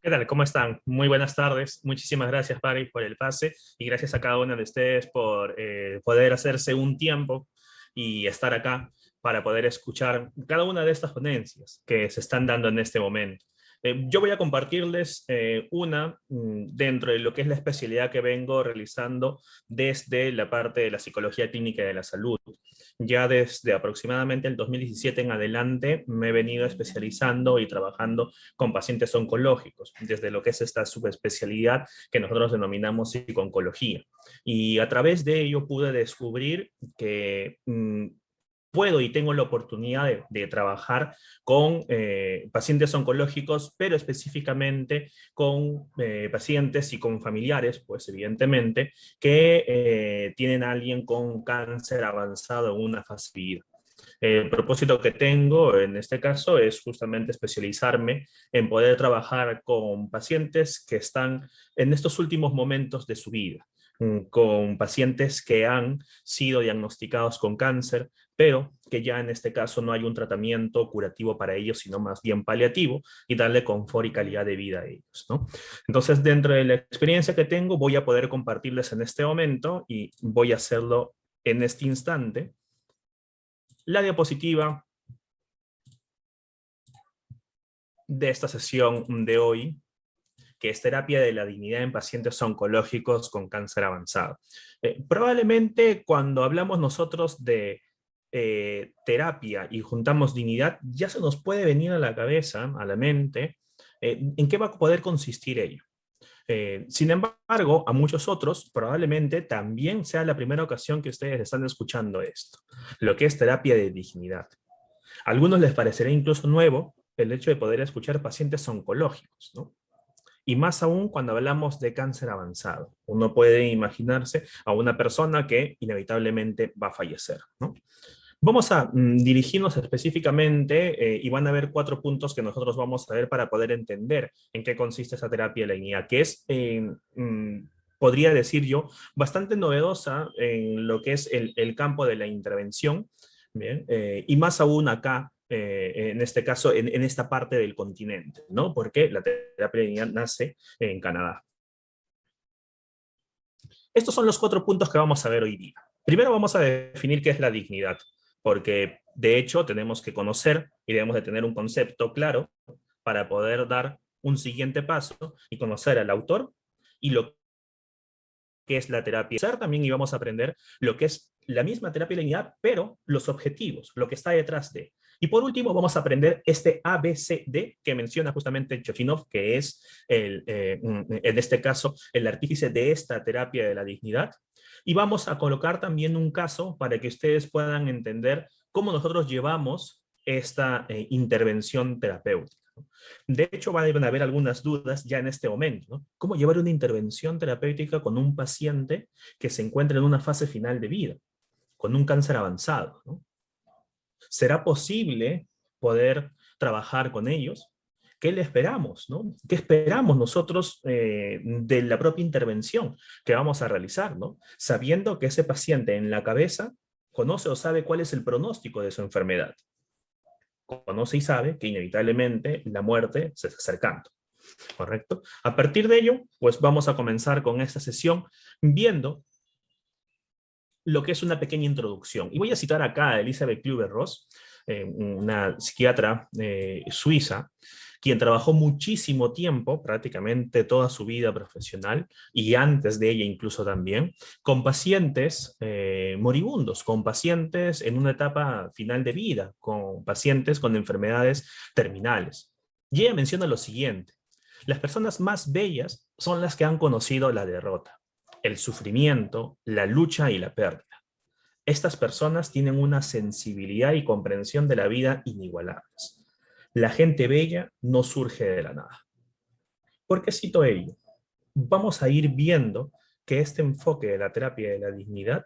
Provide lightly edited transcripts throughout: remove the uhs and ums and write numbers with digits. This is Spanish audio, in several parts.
¿Qué tal? ¿Cómo están? Muy buenas tardes. Muchísimas gracias, Pari, por el pase y gracias a cada uno de ustedes por poder hacerse un tiempo y estar acá para poder escuchar cada una de estas ponencias que se están dando en este momento. Yo voy a compartirles una dentro de lo que es la especialidad que vengo realizando desde la parte de la psicología clínica de la salud. Ya desde aproximadamente el 2017 en adelante me he venido especializando y trabajando con pacientes oncológicos, desde lo que es esta subespecialidad que nosotros denominamos psico-oncología. Y a través de ello pude descubrir que puedo y tengo la oportunidad de trabajar con pacientes oncológicos, pero específicamente con pacientes y con familiares, pues evidentemente, que tienen a alguien con cáncer avanzado en una fase de vida. El propósito que tengo en este caso es justamente especializarme en poder trabajar con pacientes que están en estos últimos momentos de su vida, con pacientes que han sido diagnosticados con cáncer, pero que ya en este caso no hay un tratamiento curativo para ellos, sino más bien paliativo y darle confort y calidad de vida a ellos, ¿no? Entonces, dentro de la experiencia que tengo, voy a poder compartirles en este momento y voy a hacerlo en este instante la diapositiva de esta sesión de hoy, que es terapia de la dignidad en pacientes oncológicos con cáncer avanzado. Probablemente cuando hablamos nosotros de terapia y juntamos dignidad, ya se nos puede venir a la cabeza, a la mente, en qué va a poder consistir ello. Sin embargo, a muchos otros probablemente también sea la primera ocasión que ustedes están escuchando esto, lo que es terapia de dignidad. A algunos les parecerá incluso nuevo el hecho de poder escuchar pacientes oncológicos, ¿no? Y más aún cuando hablamos de cáncer avanzado. Uno puede imaginarse a una persona que inevitablemente va a fallecer, ¿no? Vamos a dirigirnos específicamente y van a haber 4 puntos que nosotros vamos a ver para poder entender en qué consiste esa terapia de la dignidad, que es, podría decir yo, bastante novedosa en lo que es el campo de la intervención, ¿bien? Y más aún acá, en este caso, en esta parte del continente, ¿no? Porque la terapia de la dignidad nace en Canadá. Estos son los 4 puntos que vamos a ver hoy día. Primero vamos a definir qué es la dignidad, porque de hecho tenemos que conocer y debemos de tener un concepto claro para poder dar un siguiente paso y conocer al autor y lo que es la terapia. También íbamos a aprender lo que es la misma terapia de la dignidad, pero los objetivos, lo que está detrás de. Y por último vamos a aprender este ABCD que menciona justamente Chochinov, que es en este caso el artífice de esta terapia de la dignidad. Y vamos a colocar también un caso para que ustedes puedan entender cómo nosotros llevamos esta intervención terapéutica. De hecho, van a haber algunas dudas ya en este momento, ¿no? ¿Cómo llevar una intervención terapéutica con un paciente que se encuentra en una fase final de vida, con un cáncer avanzado, ¿no? ¿Será posible poder trabajar con ellos? ¿Qué le esperamos, no? ¿Qué esperamos nosotros de la propia intervención que vamos a realizar, no? Sabiendo que ese paciente en la cabeza conoce o sabe cuál es el pronóstico de su enfermedad. Conoce y sabe que inevitablemente la muerte se está acercando, ¿correcto? A partir de ello, pues vamos a comenzar con esta sesión viendo lo que es una pequeña introducción. Y voy a citar acá a Elizabeth Kübler-Ross, una psiquiatra suiza, quien trabajó muchísimo tiempo, prácticamente toda su vida profesional, y antes de ella incluso también, con pacientes moribundos, con pacientes en una etapa final de vida, con pacientes con enfermedades terminales. Y ella menciona lo siguiente: las personas más bellas son las que han conocido la derrota, el sufrimiento, la lucha y la pérdida. Estas personas tienen una sensibilidad y comprensión de la vida inigualables. La gente bella no surge de la nada. ¿Por qué cito ello? Vamos a ir viendo que este enfoque de la terapia de la dignidad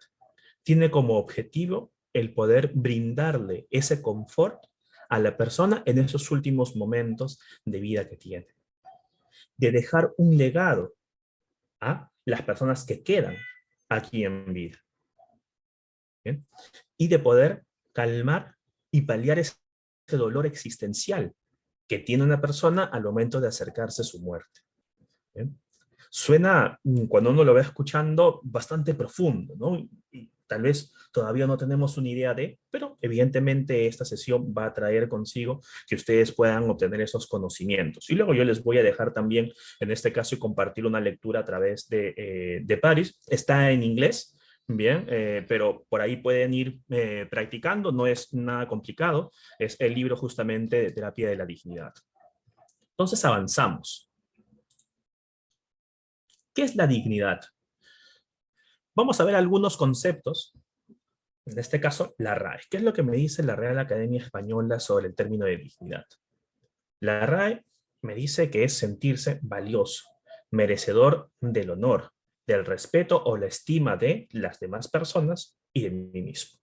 tiene como objetivo el poder brindarle ese confort a la persona en esos últimos momentos de vida que tiene. De dejar un legado a las personas que quedan aquí en vida. ¿Bien? Y de poder calmar y paliar ese dolor existencial que tiene una persona al momento de acercarse a su muerte. ¿Bien? Suena, cuando uno lo va escuchando, bastante profundo, ¿no? Y tal vez todavía no tenemos una idea de, pero evidentemente esta sesión va a traer consigo que ustedes puedan obtener esos conocimientos. Y luego yo les voy a dejar también, en este caso, compartir una lectura a través de Paris. Está en inglés, bien, pero por ahí pueden ir practicando, no es nada complicado, es el libro justamente de Terapia de la Dignidad. Entonces avanzamos. ¿Qué es la dignidad? Vamos a ver algunos conceptos, en este caso, la RAE. ¿Qué es lo que me dice la Real Academia Española sobre el término de dignidad? La RAE me dice que es sentirse valioso, merecedor del honor, del respeto o la estima de las demás personas y de mí mismo.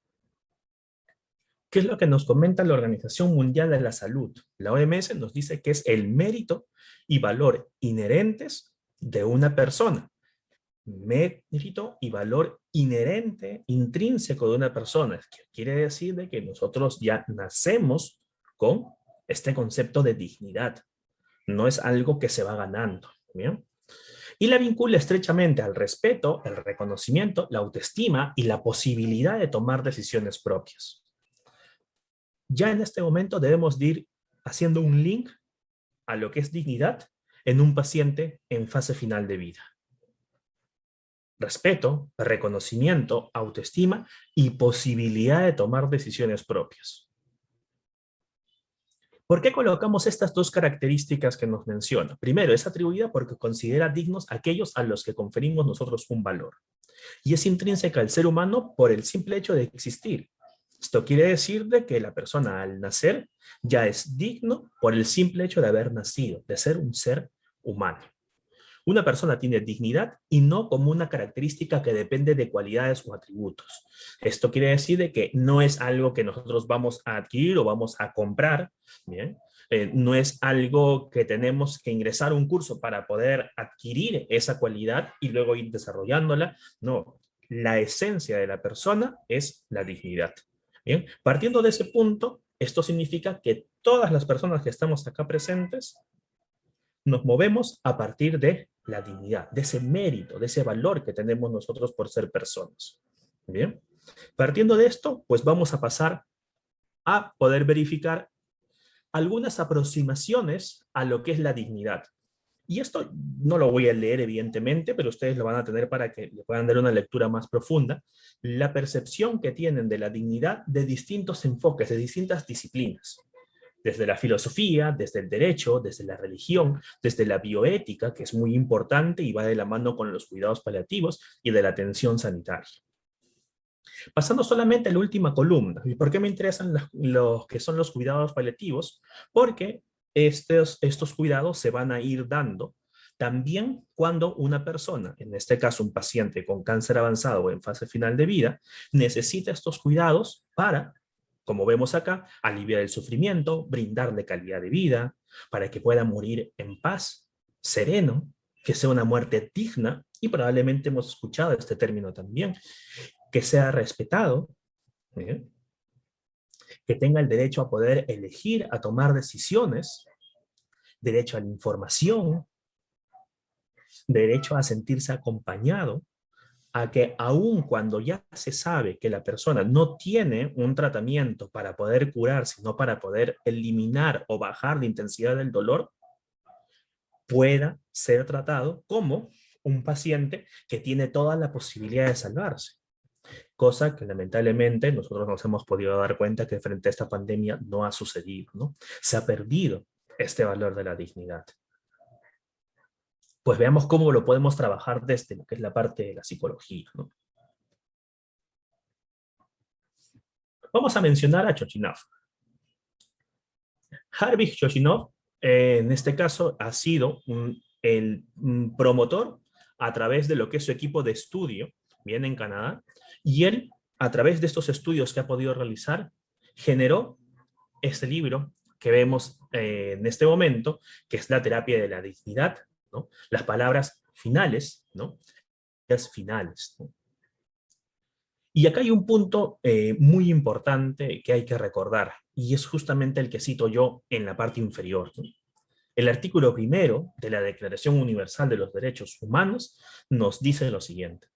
¿Qué es lo que nos comenta la Organización Mundial de la Salud? La OMS nos dice que es el mérito y valor inherentes de una persona. Mérito y valor inherente, intrínseco de una persona. Que quiere decir de que nosotros ya nacemos con este concepto de dignidad. No es algo que se va ganando. ¿Bien? Y la vincula estrechamente al respeto, el reconocimiento, la autoestima y la posibilidad de tomar decisiones propias. Ya en este momento debemos de ir haciendo un link a lo que es dignidad en un paciente en fase final de vida. Respeto, reconocimiento, autoestima y posibilidad de tomar decisiones propias. ¿Por qué colocamos estas dos características que nos menciona? Primero, es atribuida porque considera dignos aquellos a los que conferimos nosotros un valor. Y es intrínseca al ser humano por el simple hecho de existir. Esto quiere decir de que la persona al nacer ya es digno por el simple hecho de haber nacido, de ser un ser humano. Una persona tiene dignidad y no como una característica que depende de cualidades o atributos. Esto quiere decir de que no es algo que nosotros vamos a adquirir o vamos a comprar, ¿bien? No es algo que tenemos que ingresar a un curso para poder adquirir esa cualidad y luego ir desarrollándola. No, la esencia de la persona es la dignidad. ¿Bien? Partiendo de ese punto, esto significa que todas las personas que estamos acá presentes nos movemos a partir de la dignidad, de ese mérito, de ese valor que tenemos nosotros por ser personas. Bien, partiendo de esto, pues vamos a pasar a poder verificar algunas aproximaciones a lo que es la dignidad. Y esto no lo voy a leer, evidentemente, pero ustedes lo van a tener para que le puedan dar una lectura más profunda. La percepción que tienen de la dignidad de distintos enfoques, de distintas disciplinas. Desde la filosofía, desde el derecho, desde la religión, desde la bioética, que es muy importante y va de la mano con los cuidados paliativos y de la atención sanitaria. Pasando solamente a la última columna. ¿Y por qué me interesan los que son los cuidados paliativos? Porque estos cuidados se van a ir dando también cuando una persona, en este caso un paciente con cáncer avanzado o en fase final de vida, necesita estos cuidados para, como vemos acá, aliviar el sufrimiento, brindarle calidad de vida, para que pueda morir en paz, sereno, que sea una muerte digna, y probablemente hemos escuchado este término también, que sea respetado, ¿eh? Que tenga el derecho a poder elegir, a tomar decisiones, derecho a la información, derecho a sentirse acompañado, a que aun cuando ya se sabe que la persona no tiene un tratamiento para poder curar, sino para poder eliminar o bajar la intensidad del dolor, pueda ser tratado como un paciente que tiene toda la posibilidad de salvarse. Cosa que lamentablemente nosotros nos hemos podido dar cuenta que frente a esta pandemia no ha sucedido, ¿no? Se ha perdido este valor de la dignidad. Pues veamos cómo lo podemos trabajar desde lo que es la parte de la psicología, ¿no? Vamos a mencionar a Chochinov. Harvey Chochinov, en este caso, ha sido el promotor a través de lo que es su equipo de estudio, viene en Canadá, y él, a través de estos estudios que ha podido realizar, generó este libro que vemos en este momento, que es la terapia de la dignidad, ¿no? Las palabras finales, ¿no? Las finales, ¿no? Y acá hay un punto muy importante que hay que recordar, y es justamente el que cito yo en la parte inferior, ¿no? El artículo primero de la Declaración Universal de los Derechos Humanos nos dice lo siguiente: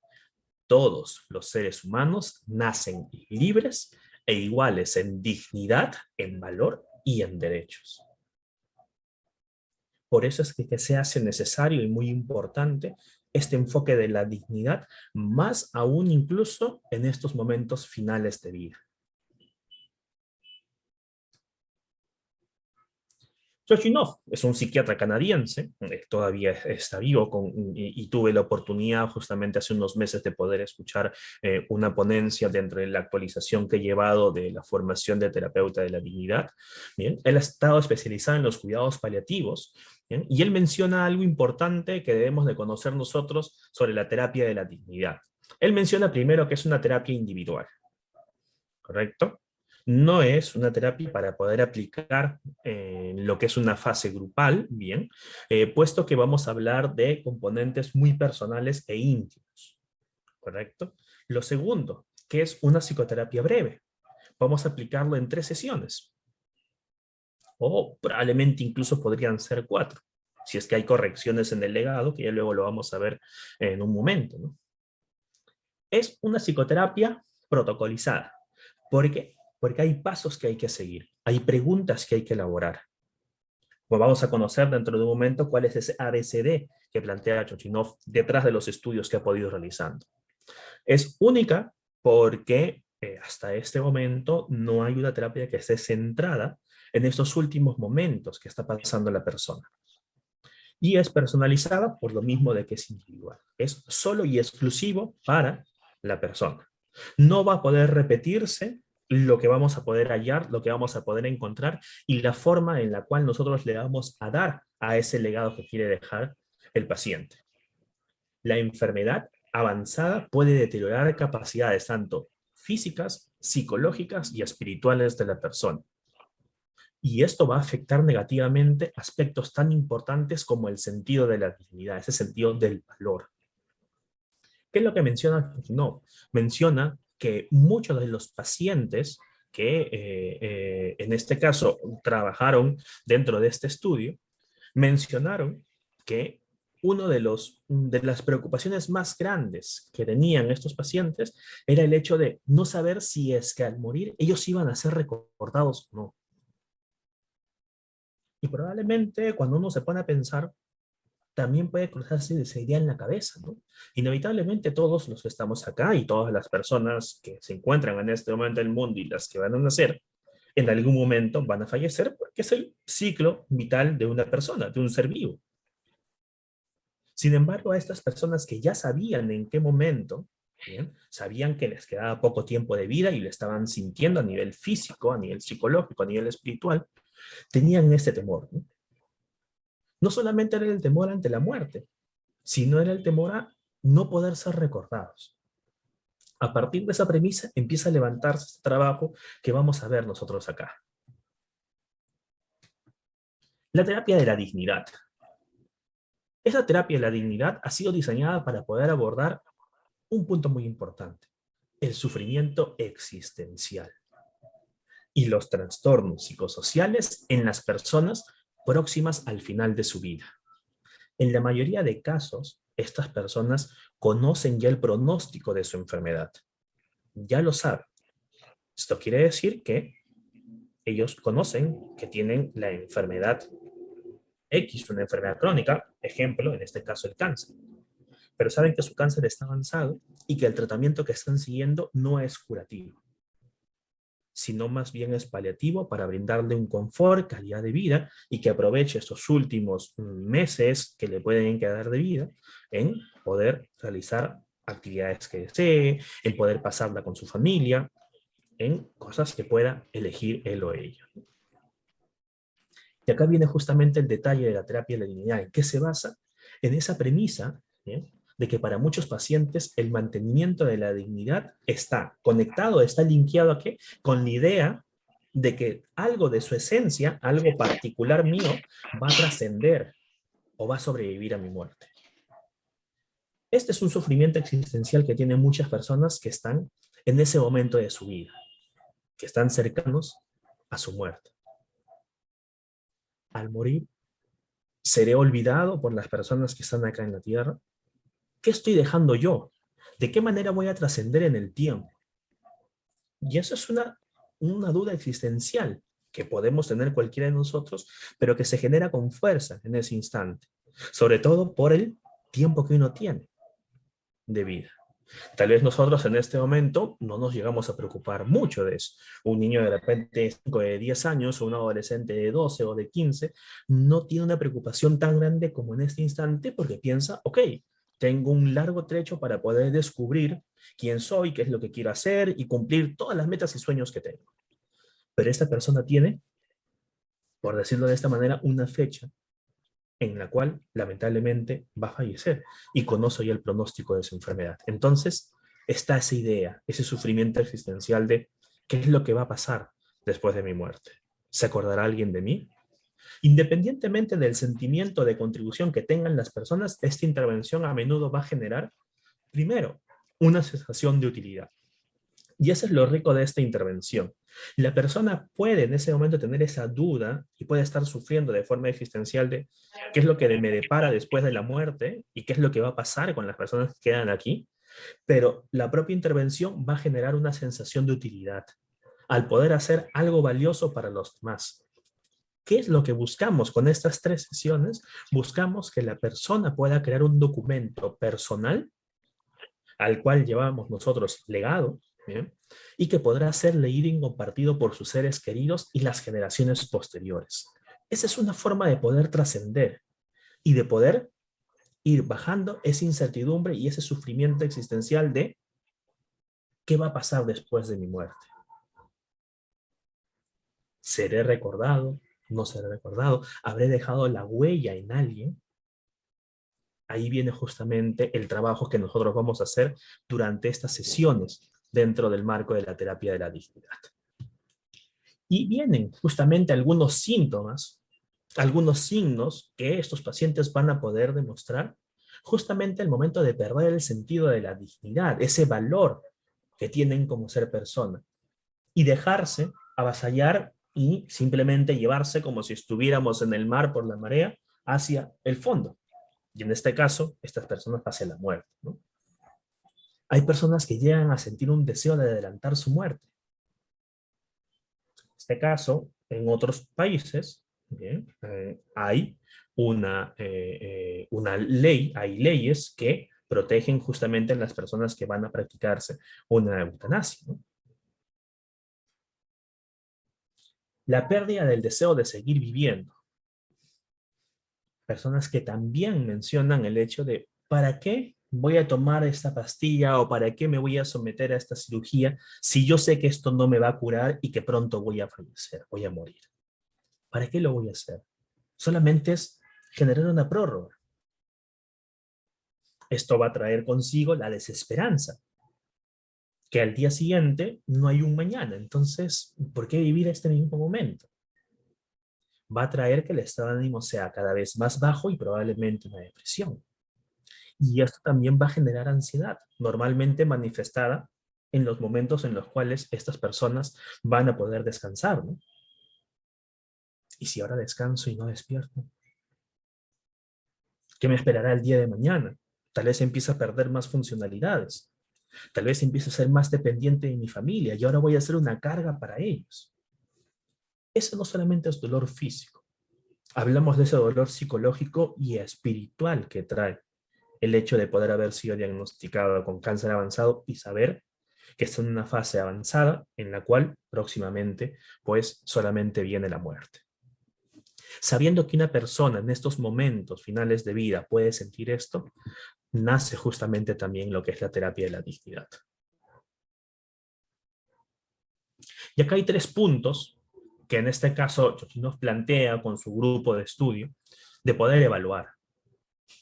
todos los seres humanos nacen libres e iguales en dignidad, en valor y en derechos. Por eso es que se hace necesario y muy importante este enfoque de la dignidad, más aún incluso en estos momentos finales de vida. Turchinov es un psiquiatra canadiense, todavía está vivo, y tuve la oportunidad justamente hace unos meses de poder escuchar una ponencia dentro de la actualización que he llevado de la formación de terapeuta de la dignidad. Bien, él ha estado especializado en los cuidados paliativos, bien, y él menciona algo importante que debemos de conocer nosotros sobre la terapia de la dignidad. Él menciona primero que es una terapia individual, ¿correcto? No es una terapia para poder aplicar lo que es una fase grupal, bien, puesto que vamos a hablar de componentes muy personales e íntimos, ¿correcto? Lo segundo, que es una psicoterapia breve. Vamos a aplicarlo en 3 sesiones, o probablemente incluso podrían ser 4, si es que hay correcciones en el legado, que ya luego lo vamos a ver en un momento, ¿no? Es una psicoterapia protocolizada. ¿Por qué? Porque hay pasos que hay que seguir, hay preguntas que hay que elaborar. Pues vamos a conocer dentro de un momento cuál es ese ABCD que plantea Chochinov detrás de los estudios que ha podido realizando. Es única porque hasta este momento no hay una terapia que esté centrada en estos últimos momentos que está pasando la persona. Y es personalizada por lo mismo de que es individual. Es solo y exclusivo para la persona. No va a poder repetirse lo que vamos a poder hallar, lo que vamos a poder encontrar y la forma en la cual nosotros le vamos a dar a ese legado que quiere dejar el paciente. La enfermedad avanzada puede deteriorar capacidades tanto físicas, psicológicas y espirituales de la persona. Y esto va a afectar negativamente aspectos tan importantes como el sentido de la dignidad, ese sentido del valor. ¿Qué es lo que menciona? No, menciona que muchos de los pacientes que en este caso trabajaron dentro de este estudio, mencionaron que uno de las preocupaciones más grandes que tenían estos pacientes era el hecho de no saber si es que al morir ellos iban a ser recordados o no. Y probablemente cuando uno se pone a pensar, también puede cruzarse esa idea en la cabeza, ¿no? Inevitablemente todos los que estamos acá y todas las personas que se encuentran en este momento en el mundo y las que van a nacer, en algún momento van a fallecer porque es el ciclo vital de una persona, de un ser vivo. Sin embargo, a estas personas que ya sabían en qué momento, ¿bien? Sabían que les quedaba poco tiempo de vida y lo estaban sintiendo a nivel físico, a nivel psicológico, a nivel espiritual, tenían este temor, ¿no? No solamente era el temor ante la muerte, sino era el temor a no poder ser recordados. A partir de esa premisa empieza a levantarse este trabajo que vamos a ver nosotros acá. La terapia de la dignidad. Esa terapia de la dignidad ha sido diseñada para poder abordar un punto muy importante: el sufrimiento existencial y los trastornos psicosociales en las personas próximas al final de su vida. En la mayoría de casos, estas personas conocen ya el pronóstico de su enfermedad. Ya lo saben. Esto quiere decir que ellos conocen que tienen la enfermedad X, una enfermedad crónica, ejemplo, en este caso el cáncer, pero saben que su cáncer está avanzado y que el tratamiento que están siguiendo no es curativo, sino más bien es paliativo para brindarle un confort, calidad de vida y que aproveche estos últimos meses que le pueden quedar de vida en poder realizar actividades que desee, en poder pasarla con su familia, en cosas que pueda elegir él o ella. Y acá viene justamente el detalle de la terapia de la dignidad. ¿En qué se basa? En esa premisa, ¿bien?, de que para muchos pacientes el mantenimiento de la dignidad está conectado, está linkeado a qué? Con la idea de que algo de su esencia, algo particular mío, va a trascender o va a sobrevivir a mi muerte. Este es un sufrimiento existencial que tienen muchas personas que están en ese momento de su vida, que están cercanos a su muerte. Al morir, ¿seré olvidado por las personas que están acá en la tierra? ¿Qué estoy dejando yo? ¿De qué manera voy a trascender en el tiempo? Y eso es una duda existencial que podemos tener cualquiera de nosotros, pero que se genera con fuerza en ese instante, sobre todo por el tiempo que uno tiene de vida. Tal vez nosotros en este momento no nos llegamos a preocupar mucho de eso. Un niño de repente 5 de 10 años o un adolescente de 12 o de 15 no tiene una preocupación tan grande como en este instante porque piensa, ok, tengo un largo trecho para poder descubrir quién soy, qué es lo que quiero hacer y cumplir todas las metas y sueños que tengo. Pero esta persona tiene, por decirlo de esta manera, una fecha en la cual lamentablemente va a fallecer y conoce ya el pronóstico de su enfermedad. Entonces, está esa idea, ese sufrimiento existencial de qué es lo que va a pasar después de mi muerte. ¿Se acordará alguien de mí? Independientemente del sentimiento de contribución que tengan las personas, esta intervención a menudo va a generar, primero, una sensación de utilidad. Y eso es lo rico de esta intervención. La persona puede en ese momento tener esa duda y puede estar sufriendo de forma existencial de qué es lo que me depara después de la muerte y qué es lo que va a pasar con las personas que quedan aquí, pero la propia intervención va a generar una sensación de utilidad al poder hacer algo valioso para los demás. ¿Qué es lo que buscamos con estas 3 sesiones? Buscamos que la persona pueda crear un documento personal al cual llevamos nosotros legado, ¿bien? Y que podrá ser leído y compartido por sus seres queridos y las generaciones posteriores. Esa es una forma de poder trascender y de poder ir bajando esa incertidumbre y ese sufrimiento existencial de qué va a pasar después de mi muerte. ¿Seré recordado? ¿No seré recordado? ¿Habré dejado la huella en alguien? Ahí viene justamente el trabajo que nosotros vamos a hacer durante estas sesiones dentro del marco de la terapia de la dignidad. Y vienen justamente algunos síntomas, algunos signos que estos pacientes van a poder demostrar justamente al momento de perder el sentido de la dignidad, ese valor que tienen como ser persona, y dejarse avasallar y simplemente llevarse como si estuviéramos en el mar por la marea hacia el fondo. Y en este caso, estas personas hacia la muerte, ¿no? Hay personas que llegan a sentir un deseo de adelantar su muerte. En este caso, en otros países, ¿bien? Hay una ley, hay leyes que protegen justamente a las personas que van a practicarse una eutanasia, ¿no? La pérdida del deseo de seguir viviendo. Personas que también mencionan el hecho de ¿para qué voy a tomar esta pastilla o para qué me voy a someter a esta cirugía si yo sé que esto no me va a curar y que pronto voy a fallecer, voy a morir? ¿Para qué lo voy a hacer? Solamente es generar una prórroga. Esto va a traer consigo la desesperanza, que al día siguiente no hay un mañana. Entonces, ¿por qué vivir este mismo momento? Va a traer que el estado de ánimo sea cada vez más bajo y probablemente una depresión. Y esto también va a generar ansiedad, normalmente manifestada en los momentos en los cuales estas personas van a poder descansar, ¿no? ¿Y si ahora descanso y no despierto? ¿Qué me esperará el día de mañana? Tal vez empiece a perder más funcionalidades. Tal vez empiece a ser más dependiente de mi familia y ahora voy a ser una carga para ellos. Eso no solamente es dolor físico. Hablamos de ese dolor psicológico y espiritual que trae el hecho de poder haber sido diagnosticado con cáncer avanzado y saber que está en una fase avanzada en la cual próximamente pues solamente viene la muerte. Sabiendo que una persona en estos momentos finales de vida puede sentir esto, nace justamente también lo que es la terapia de la dignidad. Y acá hay 3 puntos que en este caso nos plantea con su grupo de estudio de poder evaluar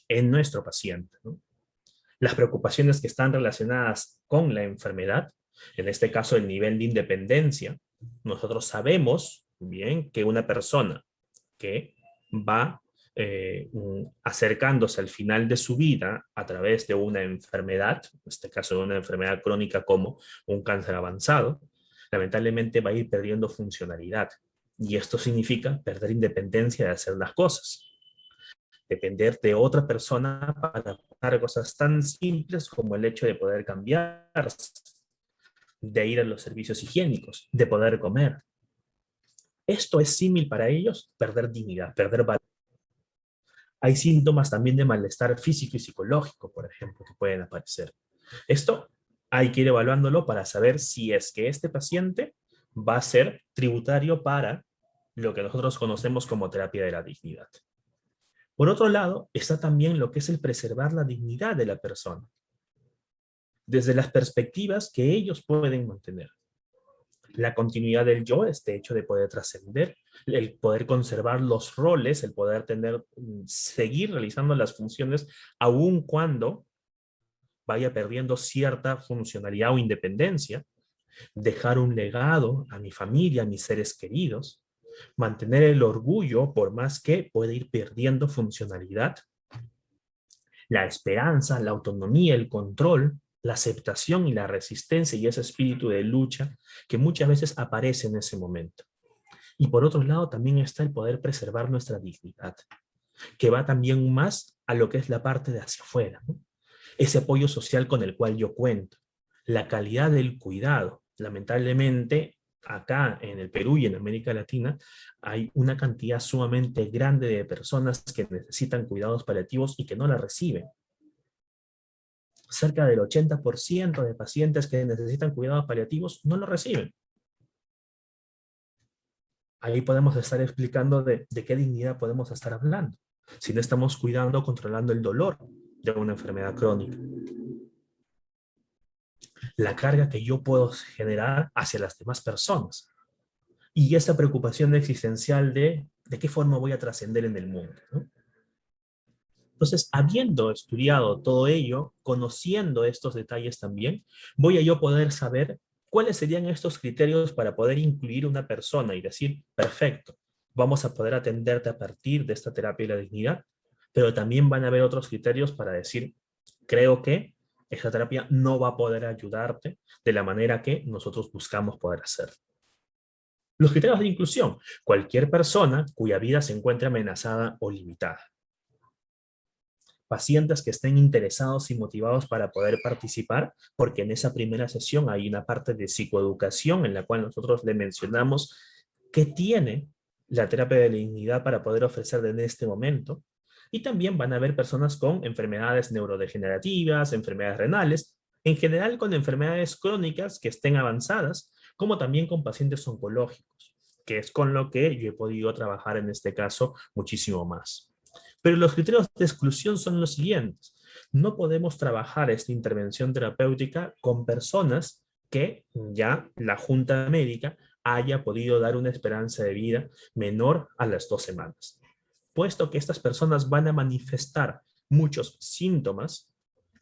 en nuestro paciente, ¿no? Las preocupaciones que están relacionadas con la enfermedad, en este caso el nivel de independencia. Nosotros sabemos bien que una persona que va acercándose al final de su vida a través de una enfermedad, en este caso de una enfermedad crónica como un cáncer avanzado, lamentablemente va a ir perdiendo funcionalidad. Y esto significa perder independencia de hacer las cosas. Depender de otra persona para hacer cosas tan simples como el hecho de poder cambiarse, de ir a los servicios higiénicos, de poder comer. Esto es símil para ellos, perder dignidad, perder valor. Hay síntomas también de malestar físico y psicológico, por ejemplo, que pueden aparecer. Esto hay que ir evaluándolo para saber si es que este paciente va a ser tributario para lo que nosotros conocemos como terapia de la dignidad. Por otro lado, está también lo que es el preservar la dignidad de la persona, desde las perspectivas que ellos pueden mantener. La continuidad del yo, este hecho de poder trascender, el poder conservar los roles, el poder seguir realizando las funciones, aun cuando vaya perdiendo cierta funcionalidad o independencia, dejar un legado a mi familia, a mis seres queridos, mantener el orgullo por más que pueda ir perdiendo funcionalidad, la esperanza, la autonomía, el control, la aceptación y la resistencia y ese espíritu de lucha que muchas veces aparece en ese momento. Y por otro lado también está el poder preservar nuestra dignidad, que va también más a lo que es la parte de hacia afuera, ¿no? Ese apoyo social con el cual yo cuento, la calidad del cuidado. Lamentablemente, acá en el Perú y en América Latina, hay una cantidad sumamente grande de personas que necesitan cuidados paliativos y que no la reciben. Cerca del 80% de pacientes que necesitan cuidados paliativos no lo reciben. Ahí podemos estar explicando de qué dignidad podemos estar hablando, si no estamos cuidando o controlando el dolor de una enfermedad crónica. La carga que yo puedo generar hacia las demás personas. Y esa preocupación existencial de qué forma voy a trascender en el mundo, ¿no? Entonces, habiendo estudiado todo ello, conociendo estos detalles también, voy a yo poder saber cuáles serían estos criterios para poder incluir una persona y decir, perfecto, vamos a poder atenderte a partir de esta terapia de la dignidad, pero también van a haber otros criterios para decir, creo que esta terapia no va a poder ayudarte de la manera que nosotros buscamos poder hacer. Los criterios de inclusión, cualquier persona cuya vida se encuentre amenazada o limitada. Pacientes que estén interesados y motivados para poder participar, porque en esa primera sesión hay una parte de psicoeducación en la cual nosotros le mencionamos qué tiene la terapia de la dignidad para poder ofrecer en este momento. Y también van a haber personas con enfermedades neurodegenerativas, enfermedades renales, en general con enfermedades crónicas que estén avanzadas, como también con pacientes oncológicos, que es con lo que yo he podido trabajar en este caso muchísimo más. Pero los criterios de exclusión son los siguientes. No podemos trabajar esta intervención terapéutica con personas que ya la junta médica haya podido dar una esperanza de vida menor a las 2 semanas, puesto que estas personas van a manifestar muchos síntomas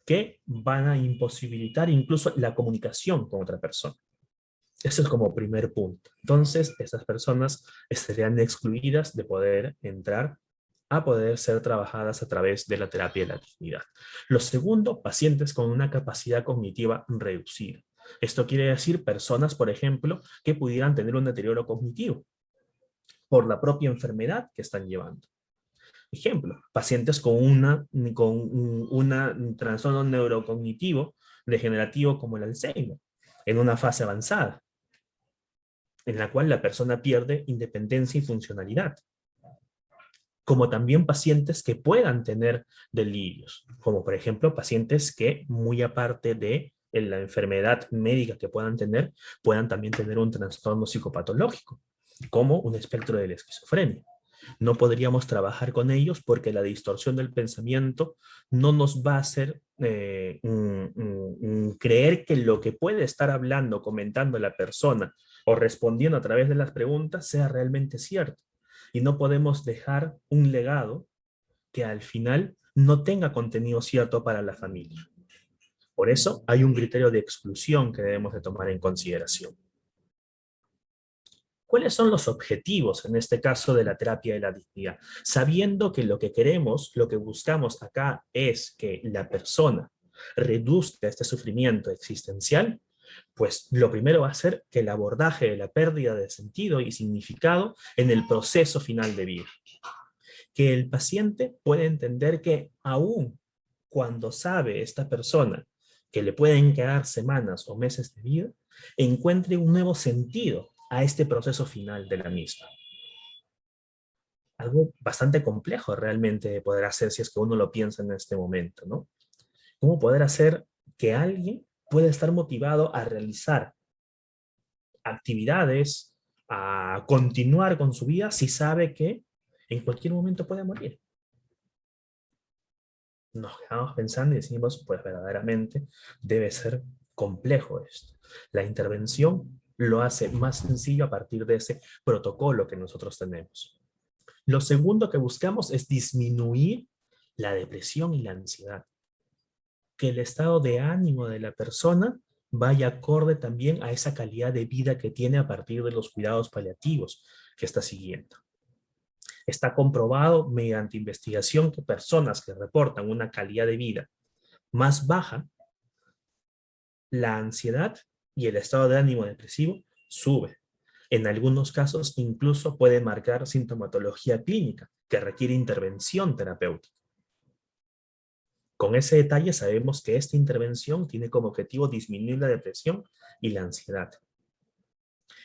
que van a imposibilitar incluso la comunicación con otra persona. Ese es como primer punto. Entonces, estas personas estarían excluidas de poder entrar a poder ser trabajadas a través de la terapia de la dignidad. Lo segundo, pacientes con una capacidad cognitiva reducida. Esto quiere decir personas, por ejemplo, que pudieran tener un deterioro cognitivo por la propia enfermedad que están llevando. Ejemplo, pacientes con un trastorno neurocognitivo degenerativo como el Alzheimer, en una fase avanzada, en la cual la persona pierde independencia y funcionalidad. Como también pacientes que puedan tener delirios, como por ejemplo pacientes que, muy aparte de la enfermedad médica que puedan también tener un trastorno psicopatológico, como un espectro de la esquizofrenia. No podríamos trabajar con ellos porque la distorsión del pensamiento no nos va a hacer creer que lo que puede estar hablando, comentando la persona o respondiendo a través de las preguntas sea realmente cierto. Y no podemos dejar un legado que al final no tenga contenido cierto para la familia. Por eso hay un criterio de exclusión que debemos de tomar en consideración. ¿Cuáles son los objetivos, en este caso, de la terapia de la dignidad? Sabiendo que lo que queremos, lo que buscamos acá es que la persona reduzca este sufrimiento existencial, Pues lo primero va a ser que el abordaje de la pérdida de sentido y significado en el proceso final de vida. Que el paciente puede entender que aún cuando sabe esta persona que le pueden quedar semanas o meses de vida, encuentre un nuevo sentido a este proceso final de la misma. Algo bastante complejo realmente de poder hacer si es que uno lo piensa en este momento, ¿no? ¿Cómo poder hacer que alguien pueda estar motivado a realizar actividades, a continuar con su vida si sabe que en cualquier momento puede morir? Nos quedamos pensando y decimos, pues verdaderamente debe ser complejo esto. La intervención lo hace más sencillo a partir de ese protocolo que nosotros tenemos. Lo segundo que buscamos es disminuir la depresión y la ansiedad. Que el estado de ánimo de la persona vaya acorde también a esa calidad de vida que tiene a partir de los cuidados paliativos que está siguiendo. Está comprobado mediante investigación que personas que reportan una calidad de vida más baja, la ansiedad y el estado de ánimo depresivo sube. En algunos casos incluso puede marcar sintomatología clínica que requiere intervención terapéutica. Con ese detalle sabemos que esta intervención tiene como objetivo disminuir la depresión y la ansiedad.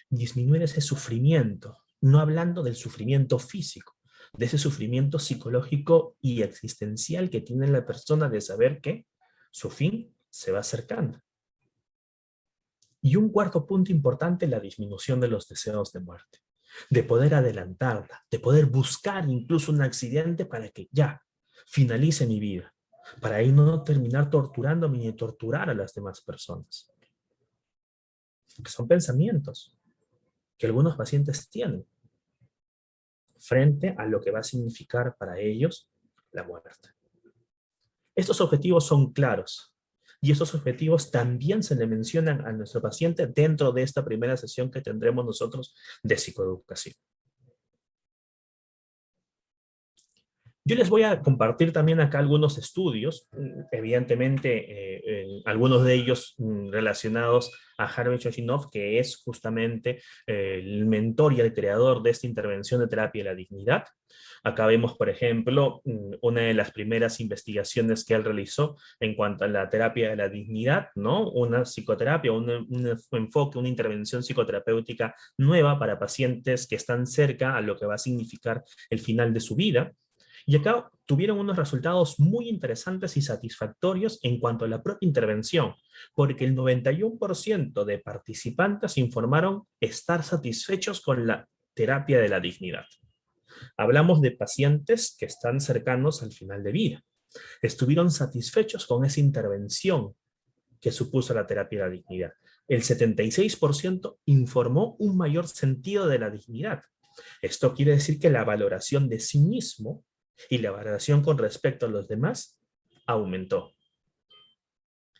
Disminuir ese sufrimiento, no hablando del sufrimiento físico, de ese sufrimiento psicológico y existencial que tiene la persona de saber que su fin se va acercando. Y un cuarto punto importante, la disminución de los deseos de muerte, de poder adelantarla, de poder buscar incluso un accidente para que ya finalice mi vida, para ahí no terminar torturándome ni torturar a las demás personas. Que son pensamientos que algunos pacientes tienen frente a lo que va a significar para ellos la muerte. Estos objetivos son claros y esos objetivos también se le mencionan a nuestro paciente dentro de esta primera sesión que tendremos nosotros de psicoeducación. Yo les voy a compartir también acá algunos estudios, evidentemente algunos de ellos relacionados a Harvey Chochinov, que es justamente el mentor y el creador de esta intervención de terapia de la dignidad. Acá vemos, por ejemplo, una de las primeras investigaciones que él realizó en cuanto a la terapia de la dignidad, ¿no? Una psicoterapia, un enfoque, una intervención psicoterapéutica nueva para pacientes que están cerca a lo que va a significar el final de su vida. Y acá tuvieron unos resultados muy interesantes y satisfactorios en cuanto a la propia intervención, porque el 91% de participantes informaron estar satisfechos con la terapia de la dignidad. Hablamos de pacientes que están cercanos al final de vida. Estuvieron satisfechos con esa intervención que supuso la terapia de la dignidad. El 76% informó un mayor sentido de la dignidad. Esto quiere decir que la valoración de sí mismo y la valoración con respecto a los demás aumentó.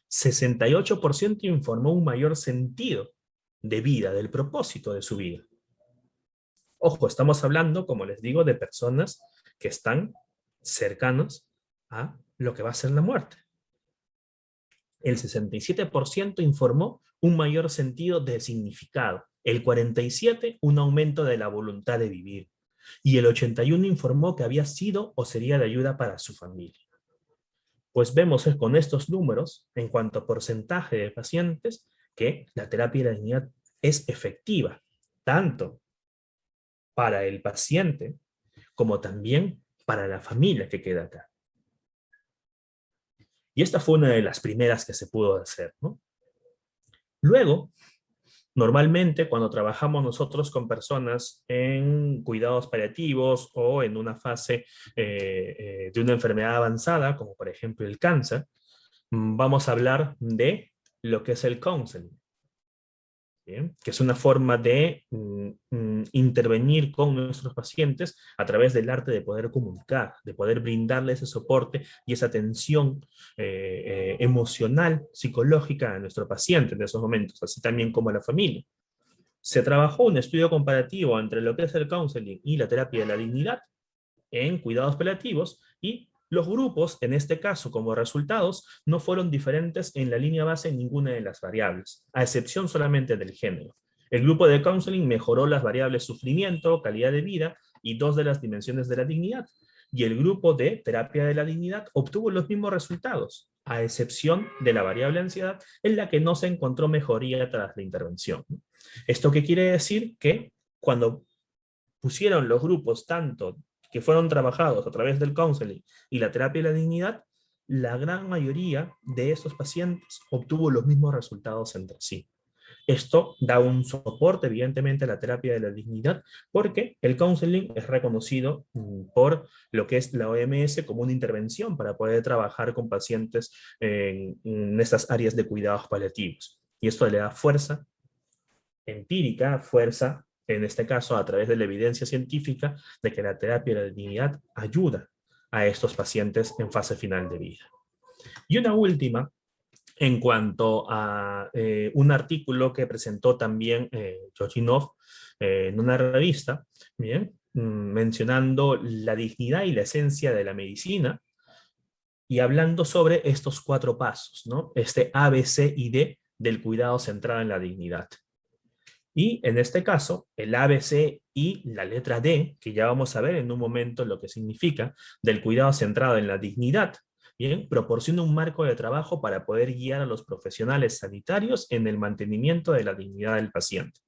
68% informó un mayor sentido de vida, del propósito de su vida. Ojo, estamos hablando, como les digo, de personas que están cercanos a lo que va a ser la muerte. El 67% informó un mayor sentido de significado. El 47% un aumento de la voluntad de vivir. Y el 81% informó que había sido o sería de ayuda para su familia. Pues vemos con estos números, en cuanto a porcentaje de pacientes, que la terapia de la dignidad es efectiva, tanto para el paciente como también para la familia que queda acá. Y esta fue una de las primeras que se pudo hacer, ¿no? Luego, normalmente cuando trabajamos nosotros con personas en cuidados paliativos o en una fase de una enfermedad avanzada, como por ejemplo el cáncer, vamos a hablar de lo que es el counseling. ¿Bien? Que es una forma de intervenir con nuestros pacientes a través del arte de poder comunicar, de poder brindarle ese soporte y esa atención emocional, psicológica a nuestro paciente en esos momentos, así también como a la familia. Se trabajó un estudio comparativo entre lo que es el counseling y la terapia de la dignidad en cuidados paliativos y Los grupos, en este caso, como resultados, no fueron diferentes en la línea base en ninguna de las variables, a excepción solamente del género. El grupo de counseling mejoró las variables sufrimiento, calidad de vida y dos de las dimensiones de la dignidad. Y el grupo de terapia de la dignidad obtuvo los mismos resultados, a excepción de la variable ansiedad, en la que no se encontró mejoría tras la intervención. ¿Esto qué quiere decir? Que cuando pusieron los grupos tanto que fueron trabajados a través del counseling y la terapia de la dignidad, la gran mayoría de estos pacientes obtuvo los mismos resultados entre sí. Esto da un soporte, evidentemente, a la terapia de la dignidad, porque el counseling es reconocido por lo que es la OMS como una intervención para poder trabajar con pacientes en estas áreas de cuidados paliativos. Y esto le da fuerza empírica, fuerza, en este caso a través de la evidencia científica, de que la terapia de la dignidad ayuda a estos pacientes en fase final de vida. Y una última, en cuanto a un artículo que presentó también Jojinov en una revista, bien, mencionando la dignidad y la esencia de la medicina y hablando sobre estos 4 pasos, ¿no? Este A, B, C y D del cuidado centrado en la dignidad. Y en este caso, el A, B, C y la letra D, que ya vamos a ver en un momento lo que significa, del cuidado centrado en la dignidad, bien, proporciona un marco de trabajo para poder guiar a los profesionales sanitarios en el mantenimiento de la dignidad del paciente.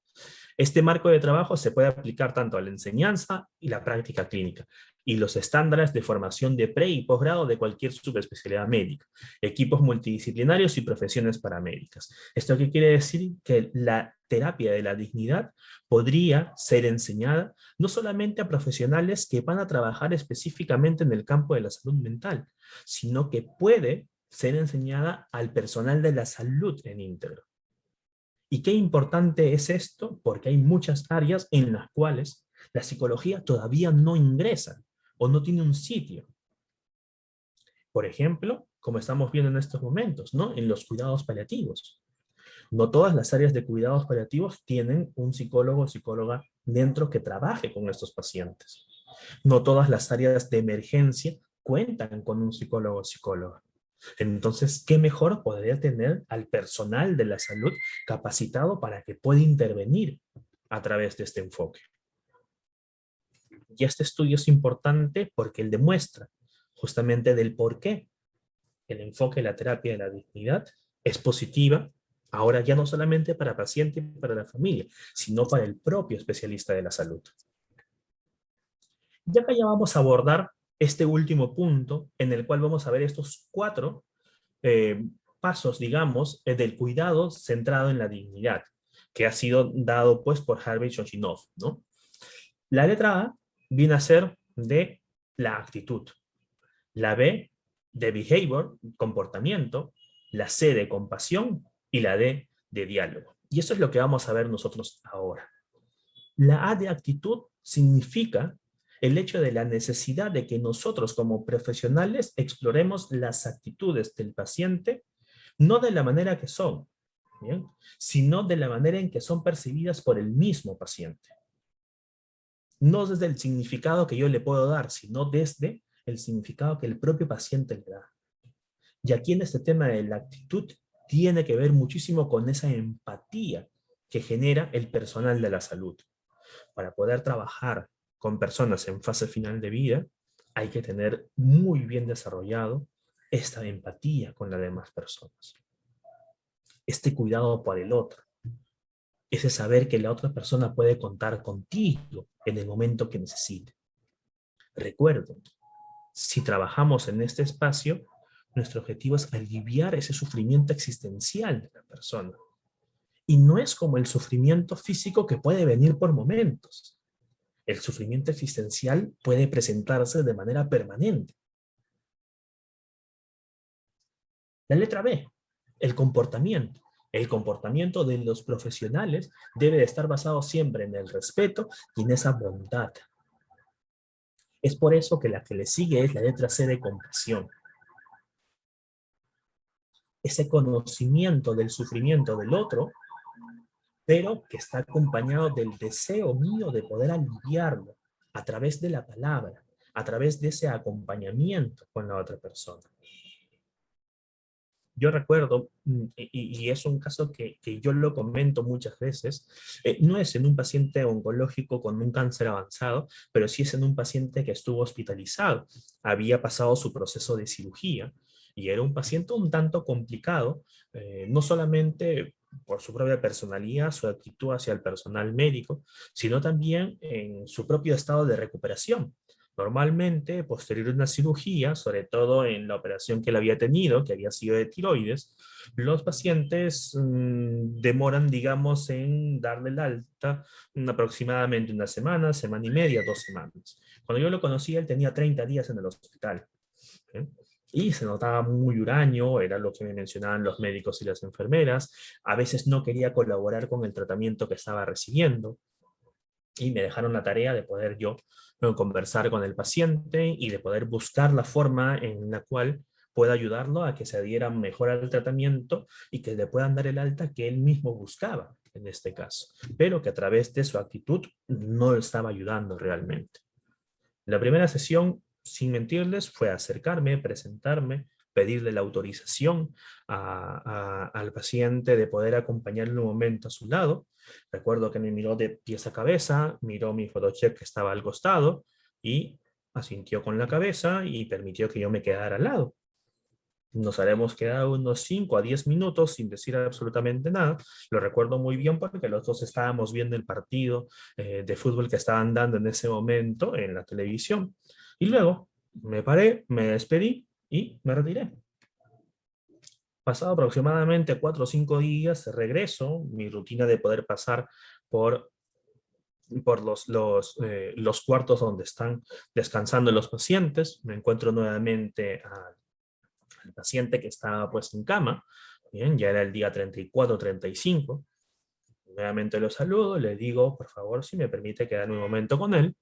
Este marco de trabajo se puede aplicar tanto a la enseñanza y la práctica clínica, y los estándares de formación de pre y posgrado de cualquier subespecialidad médica, equipos multidisciplinarios y profesiones paramédicas. ¿Esto qué quiere decir? Que la terapia de la dignidad podría ser enseñada no solamente a profesionales que van a trabajar específicamente en el campo de la salud mental, sino que puede ser enseñada al personal de la salud en íntegro. ¿Y qué importante es esto? Porque hay muchas áreas en las cuales la psicología todavía no ingresa o no tiene un sitio. Por ejemplo, como estamos viendo en estos momentos, ¿no? En los cuidados paliativos. No todas las áreas de cuidados paliativos tienen un psicólogo o psicóloga dentro que trabaje con estos pacientes. No todas las áreas de emergencia cuentan con un psicólogo o psicóloga. Entonces, ¿qué mejor podría tener al personal de la salud capacitado para que pueda intervenir a través de este enfoque? Y este estudio es importante porque él demuestra justamente del por qué el enfoque de la terapia de la dignidad es positiva, ahora ya no solamente para el paciente y para la familia, sino para el propio especialista de la salud. Ya que ya vamos a abordar este último punto en el cual vamos a ver estos 4 pasos, digamos, del cuidado centrado en la dignidad, que ha sido dado pues por Harvey Shoshinov, ¿no? La letra A viene a ser de la actitud, la B de behavior, comportamiento, la C de compasión y la D de diálogo. Y eso es lo que vamos a ver nosotros ahora. La A de actitud significa el hecho de la necesidad de que nosotros como profesionales exploremos las actitudes del paciente, no de la manera que son, ¿bien? Sino de la manera en que son percibidas por el mismo paciente. No desde el significado que yo le puedo dar, sino desde el significado que el propio paciente le da. Y aquí en este tema de la actitud tiene que ver muchísimo con esa empatía que genera el personal de la salud. Para poder trabajar con personas en fase final de vida, hay que tener muy bien desarrollado esta empatía con las demás personas. Este cuidado por el otro. Ese saber que la otra persona puede contar contigo en el momento que necesite. Recuerden, si trabajamos en este espacio, nuestro objetivo es aliviar ese sufrimiento existencial de la persona. Y no es como el sufrimiento físico que puede venir por momentos. El sufrimiento existencial puede presentarse de manera permanente. La letra B, el comportamiento. El comportamiento de los profesionales debe de estar basado siempre en el respeto y en esa bondad. Es por eso que la que le sigue es la letra C de compasión. Ese conocimiento del sufrimiento del otro, pero que está acompañado del deseo mío de poder aliviarlo a través de la palabra, a través de ese acompañamiento con la otra persona. Yo recuerdo, y es un caso que yo lo comento muchas veces, no es en un paciente oncológico con un cáncer avanzado, pero sí es en un paciente que estuvo hospitalizado. Había pasado su proceso de cirugía y era un paciente un tanto complicado, no solamente por su propia personalidad, su actitud hacia el personal médico, sino también en su propio estado de recuperación. Normalmente, posterior a una cirugía, sobre todo en la operación que él había tenido, que había sido de tiroides, los pacientes demoran, digamos, en darle el alta aproximadamente una semana, semana y media, 2 semanas. Cuando yo lo conocí, él tenía 30 días en el hospital. ¿Eh? Y se notaba muy huraño, era lo que me mencionaban los médicos y las enfermeras. A veces no quería colaborar con el tratamiento que estaba recibiendo y me dejaron la tarea de poder yo conversar con el paciente y de poder buscar la forma en la cual pueda ayudarlo a que se adhiera mejor al tratamiento y que le puedan dar el alta que él mismo buscaba en este caso, pero que a través de su actitud no lo estaba ayudando realmente. La primera sesión, sin mentirles, fue acercarme, presentarme, pedirle la autorización al paciente de poder acompañarle un momento a su lado. Recuerdo que me miró de pies a cabeza, miró mi photocheck que estaba al costado y asintió con la cabeza y permitió que yo me quedara al lado. Nos haremos quedado unos 5 a 10 minutos sin decir absolutamente nada. Lo recuerdo muy bien porque los dos estábamos viendo el partido de fútbol que estaban dando en ese momento en la televisión. Y luego me paré, me despedí y me retiré. Pasado aproximadamente 4 o 5 días, regreso, mi rutina de poder pasar por los cuartos donde están descansando los pacientes. Me encuentro nuevamente al paciente que estaba pues en cama. Bien, ya era el día 34, 35. Nuevamente lo saludo, le digo, por favor, si me permite quedarme un momento con él.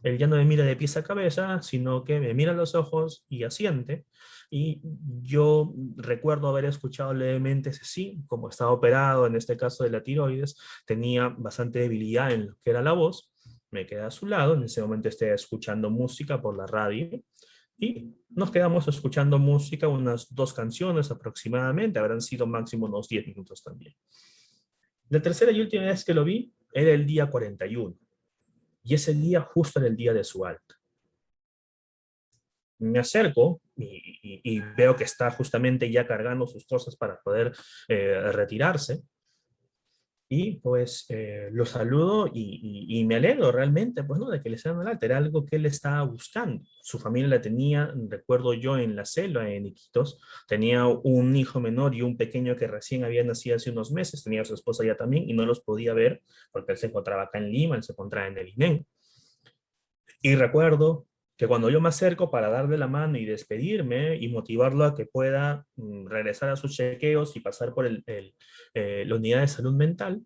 Él ya no me mira de pies a cabeza, sino que me mira a los ojos y asiente. Y yo recuerdo haber escuchado levemente ese sí, como estaba operado, en este caso de la tiroides, tenía bastante debilidad en lo que era la voz. Me quedé a su lado, en ese momento estoy escuchando música por la radio y nos quedamos escuchando música, unas 2 canciones aproximadamente, habrán sido máximo unos 10 minutos también. La tercera y última vez que lo vi era el día 41, y ese día justo era el día de su alta. Me acerco y veo que está justamente ya cargando sus cosas para poder retirarse. Y pues lo saludo y me alegro realmente, pues no, de que le sean el alta, era algo que él estaba buscando. Su familia la tenía, recuerdo yo, en la selva, en Iquitos, tenía un hijo menor y un pequeño que recién había nacido hace unos meses, tenía a su esposa ya también y no los podía ver porque él se encontraba acá en Lima, él se encontraba en el INEM. Y recuerdo que cuando yo me acerco para darle la mano y despedirme y motivarlo a que pueda regresar a sus chequeos y pasar por la unidad de salud mental,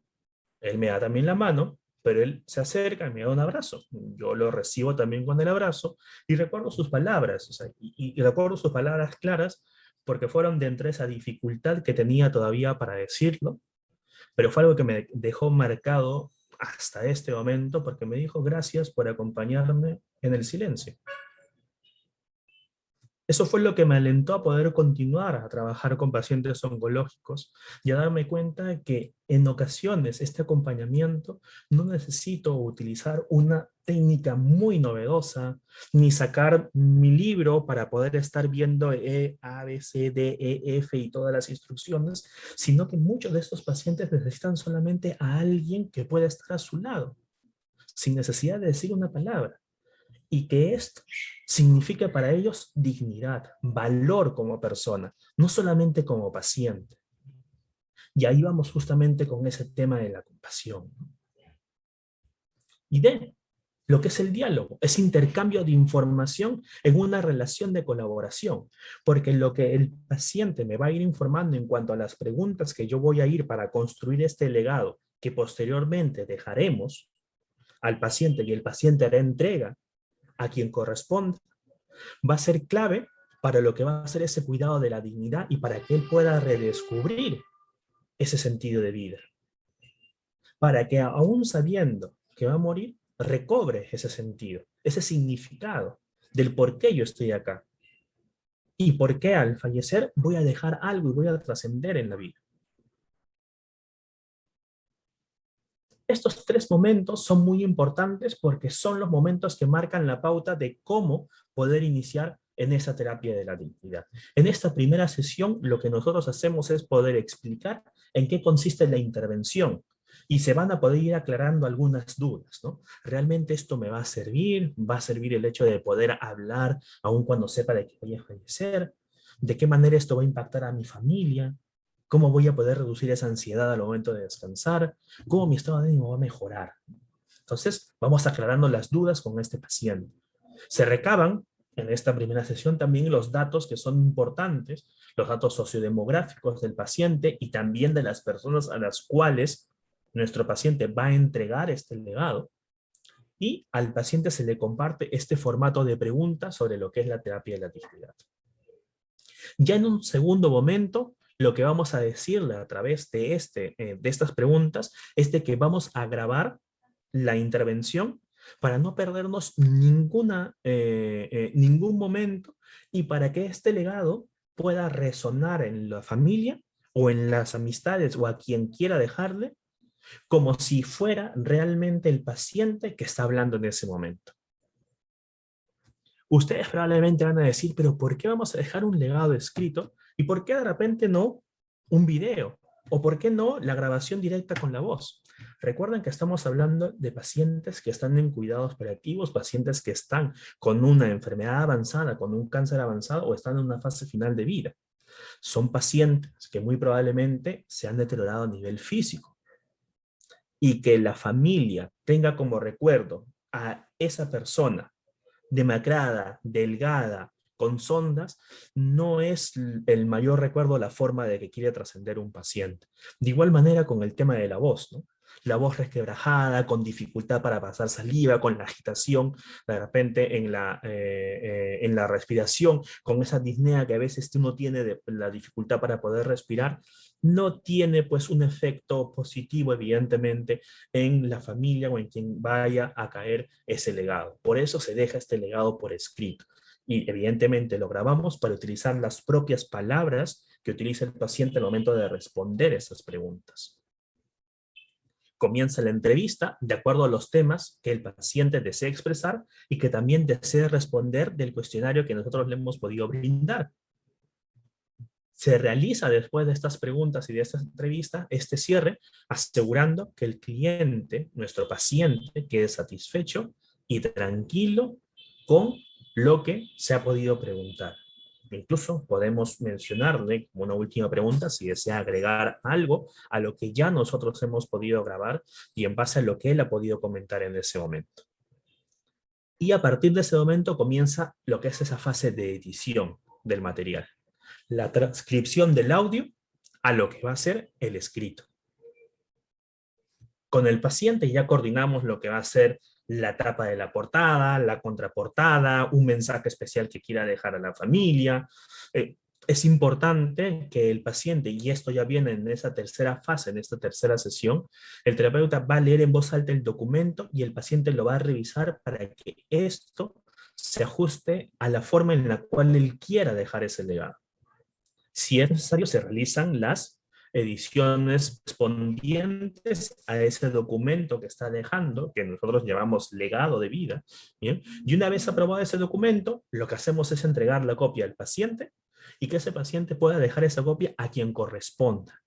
él me da también la mano, pero él se acerca y me da un abrazo. Yo lo recibo también con el abrazo y recuerdo sus palabras, o sea, y recuerdo sus palabras claras porque fueron de entre esa dificultad que tenía todavía para decirlo, pero fue algo que me dejó marcado hasta este momento porque me dijo gracias por acompañarme en el silencio. Eso fue lo que me alentó a poder continuar a trabajar con pacientes oncológicos y a darme cuenta que en ocasiones este acompañamiento no necesito utilizar una técnica muy novedosa, ni sacar mi libro para poder estar viendo E, A, B, C, D, E, F y todas las instrucciones, sino que muchos de estos pacientes necesitan solamente a alguien que pueda estar a su lado, sin necesidad de decir una palabra y que esto significa para ellos dignidad, valor como persona, no solamente como paciente. Y ahí vamos justamente con ese tema de la compasión. Y de lo que es el diálogo, es intercambio de información en una relación de colaboración, porque lo que el paciente me va a ir informando en cuanto a las preguntas que yo voy a ir para construir este legado que posteriormente dejaremos al paciente y el paciente hará entrega a quien corresponde, va a ser clave para lo que va a ser ese cuidado de la dignidad y para que él pueda redescubrir ese sentido de vida. Para que aún sabiendo que va a morir, recobre ese sentido, ese significado del por qué yo estoy acá y por qué al fallecer voy a dejar algo y voy a trascender en la vida. Estos tres momentos son muy importantes porque son los momentos que marcan la pauta de cómo poder iniciar en esa terapia de la dignidad. En esta primera sesión, lo que nosotros hacemos es poder explicar en qué consiste la intervención y se van a poder ir aclarando algunas dudas, ¿no? ¿Realmente esto me va a servir? ¿Va a servir el hecho de poder hablar aun cuando sepa de que voy a fallecer? ¿De qué manera esto va a impactar a mi familia? ¿Cómo voy a poder reducir esa ansiedad al momento de descansar? ¿Cómo mi estado de ánimo va a mejorar? Entonces, vamos aclarando las dudas con este paciente. Se recaban en esta primera sesión también los datos que son importantes, los datos sociodemográficos del paciente y también de las personas a las cuales nuestro paciente va a entregar este legado. Y al paciente se le comparte este formato de preguntas sobre lo que es la terapia de la dignidad. Ya en un segundo momento, lo que vamos a decirle a través de estas preguntas es de que vamos a grabar la intervención para no perdernos ningún momento y para que este legado pueda resonar en la familia o en las amistades o a quien quiera dejarle, como si fuera realmente el paciente que está hablando en ese momento. Ustedes probablemente van a decir, pero ¿por qué vamos a dejar un legado escrito? ¿Y por qué de repente no un video? ¿O por qué no la grabación directa con la voz? Recuerden que estamos hablando de pacientes que están en cuidados paliativos, pacientes que están con una enfermedad avanzada, con un cáncer avanzado o están en una fase final de vida. Son pacientes que muy probablemente se han deteriorado a nivel físico y que la familia tenga como recuerdo a esa persona demacrada, delgada, con sondas, no es el mayor recuerdo la forma de que quiere trascender un paciente. De igual manera con el tema de la voz, ¿no? La voz resquebrajada, con dificultad para pasar saliva, con la agitación, de repente en la respiración, con esa disnea que a veces uno tiene de la dificultad para poder respirar, no tiene pues un efecto positivo, evidentemente, en la familia o en quien vaya a caer ese legado. Por eso se deja este legado por escrito. Y evidentemente lo grabamos para utilizar las propias palabras que utiliza el paciente al momento de responder esas preguntas. Comienza la entrevista de acuerdo a los temas que el paciente desea expresar y que también desea responder del cuestionario que nosotros le hemos podido brindar. Se realiza después de estas preguntas y de esta entrevista este cierre, asegurando que el cliente, nuestro paciente, quede satisfecho y tranquilo con lo que se ha podido preguntar. Incluso podemos mencionarle como una última pregunta si desea agregar algo a lo que ya nosotros hemos podido grabar y en base a lo que él ha podido comentar en ese momento. Y a partir de ese momento comienza lo que es esa fase de edición del material. La transcripción del audio a lo que va a ser el escrito. Con el paciente ya coordinamos lo que va a ser la tapa de la portada, la contraportada, un mensaje especial que quiera dejar a la familia. Es importante que el paciente, y esto ya viene en esa tercera fase, en esta tercera sesión, el terapeuta va a leer en voz alta el documento y el paciente lo va a revisar para que esto se ajuste a la forma en la cual él quiera dejar ese legado. Si es necesario, se realizan las ediciones correspondientes a ese documento que está dejando, que nosotros llamamos legado de vida, ¿bien? Y una vez aprobado ese documento, lo que hacemos es entregar la copia al paciente y que ese paciente pueda dejar esa copia a quien corresponda,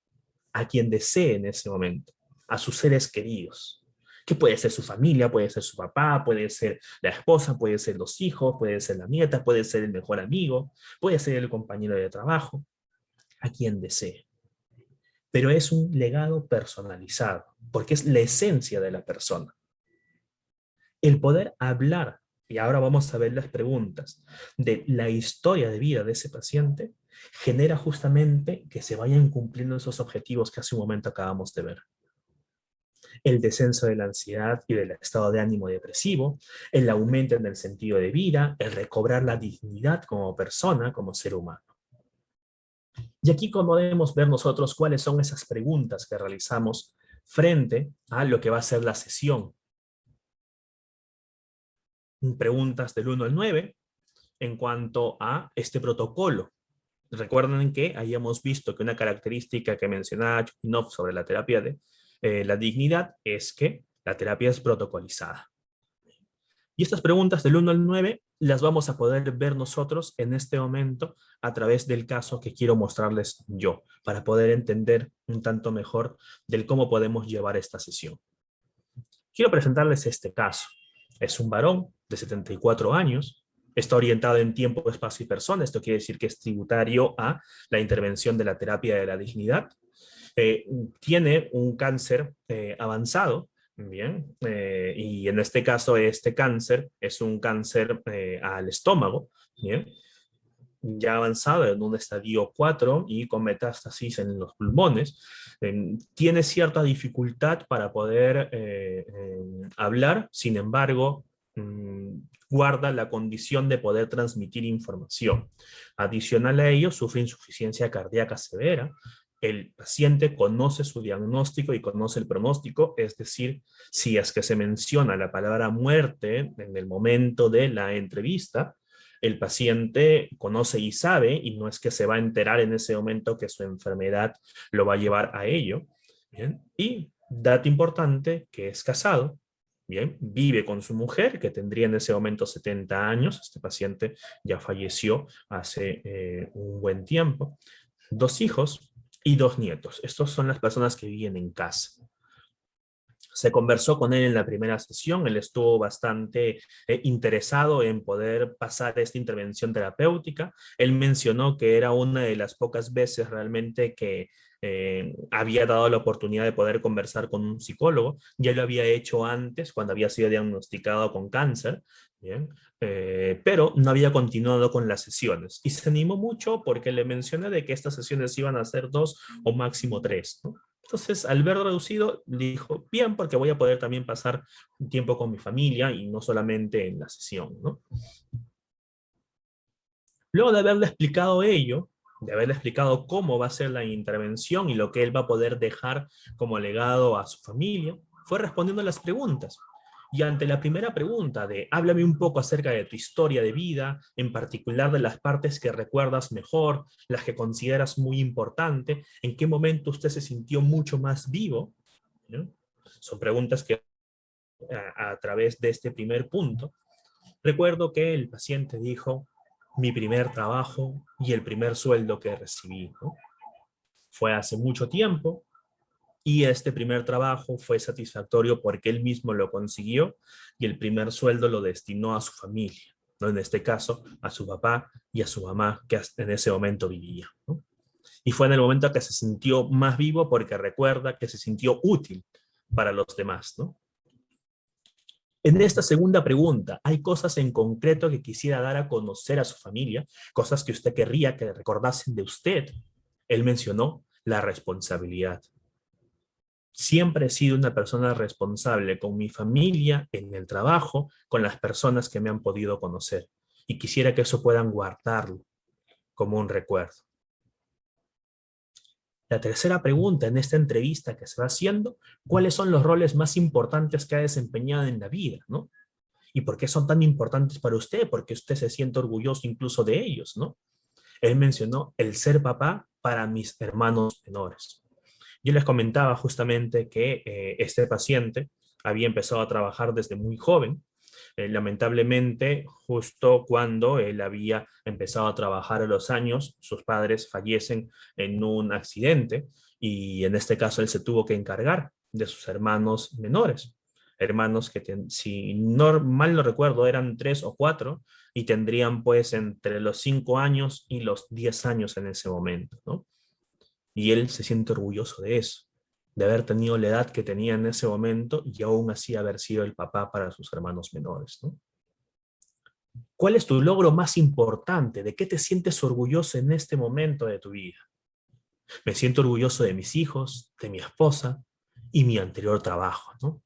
a quien desee en ese momento, a sus seres queridos, que puede ser su familia, puede ser su papá, puede ser la esposa, puede ser los hijos, puede ser la nieta, puede ser el mejor amigo, puede ser el compañero de trabajo, a quien desee. Pero es un legado personalizado, porque es la esencia de la persona. El poder hablar, y ahora vamos a ver las preguntas, de la historia de vida de ese paciente, genera justamente que se vayan cumpliendo esos objetivos que hace un momento acabamos de ver. El descenso de la ansiedad y del estado de ánimo depresivo, el aumento en el sentido de vida, el recobrar la dignidad como persona, como ser humano. Y aquí podemos ver nosotros cuáles son esas preguntas que realizamos frente a lo que va a ser la sesión. Preguntas del 1 al 9, en cuanto a este protocolo. Recuerden que habíamos visto que una característica que mencionaba Chupinov sobre la terapia de la dignidad es que la terapia es protocolizada. Y estas preguntas del 1 al 9 las vamos a poder ver nosotros en este momento a través del caso que quiero mostrarles yo, para poder entender un tanto mejor del cómo podemos llevar esta sesión. Quiero presentarles este caso. Es un varón de 74 años, está orientado en tiempo, espacio y persona. Esto quiere decir que es tributario a la intervención de la terapia de la dignidad. Tiene un cáncer avanzado, bien, y en este caso este cáncer es un cáncer al estómago, bien, ya avanzado en un estadio 4 y con metástasis en los pulmones. Tiene cierta dificultad para poder hablar, sin embargo, guarda la condición de poder transmitir información. Adicional a ello, sufre insuficiencia cardíaca severa. El paciente conoce su diagnóstico y conoce el pronóstico, es decir, si es que se menciona la palabra muerte en el momento de la entrevista, el paciente conoce y sabe, y no es que se va a enterar en ese momento que su enfermedad lo va a llevar a ello. Bien. Y dato importante, que es casado, bien, vive con su mujer, que tendría en ese momento 70 años, este paciente ya falleció hace un buen tiempo, 2 hijos y 2 nietos. Estos son las personas que viven en casa. Se conversó con él en la primera sesión, él estuvo bastante interesado en poder pasar esta intervención terapéutica. Él mencionó que era una de las pocas veces realmente que había dado la oportunidad de poder conversar con un psicólogo. Ya lo había hecho antes, cuando había sido diagnosticado con cáncer, ¿bien? Pero no había continuado con las sesiones. Y se animó mucho porque le mencioné de que estas sesiones iban a ser 2 o máximo 3, ¿no? Entonces, al ver reducido, dijo, bien, porque voy a poder también pasar un tiempo con mi familia y no solamente en la sesión, ¿no? Luego de haberle explicado ello, de haberle explicado cómo va a ser la intervención y lo que él va a poder dejar como legado a su familia, fue respondiendo a las preguntas. Y ante la primera pregunta de háblame un poco acerca de tu historia de vida, en particular de las partes que recuerdas mejor, las que consideras muy importante, en qué momento usted se sintió mucho más vivo, ¿no? Son preguntas que a través de este primer punto, recuerdo que el paciente dijo, mi primer trabajo y el primer sueldo que recibí, ¿no? Fue hace mucho tiempo, y este primer trabajo fue satisfactorio porque él mismo lo consiguió y el primer sueldo lo destinó a su familia, ¿no? En este caso, a su papá y a su mamá que en ese momento vivía, ¿no? Y fue en el momento que se sintió más vivo porque recuerda que se sintió útil para los demás, ¿no? En esta segunda pregunta, ¿hay cosas en concreto que quisiera dar a conocer a su familia? Cosas que usted querría que recordasen de usted. Él mencionó la responsabilidad. Siempre he sido una persona responsable con mi familia, en el trabajo, con las personas que me han podido conocer. Y quisiera que eso puedan guardarlo como un recuerdo. La tercera pregunta en esta entrevista que se va haciendo, ¿cuáles son los roles más importantes que ha desempeñado en la vida, ¿no? ¿Y por qué son tan importantes para usted? Porque usted se siente orgulloso incluso de ellos, ¿no? Él mencionó el ser papá para mis hermanos menores. Yo les comentaba justamente que este paciente había empezado a trabajar desde muy joven. Lamentablemente, justo cuando él había empezado a trabajar a los años, sus padres fallecen en un accidente y en este caso él se tuvo que encargar de sus hermanos menores. Hermanos que, si no, mal no recuerdo, eran 3 o 4 y tendrían pues entre los 5 años y los 10 años en ese momento, ¿no? Y él se siente orgulloso de eso, de haber tenido la edad que tenía en ese momento y aún así haber sido el papá para sus hermanos menores, ¿no? ¿Cuál es tu logro más importante? ¿De qué te sientes orgulloso en este momento de tu vida? Me siento orgulloso de mis hijos, de mi esposa y mi anterior trabajo, ¿no?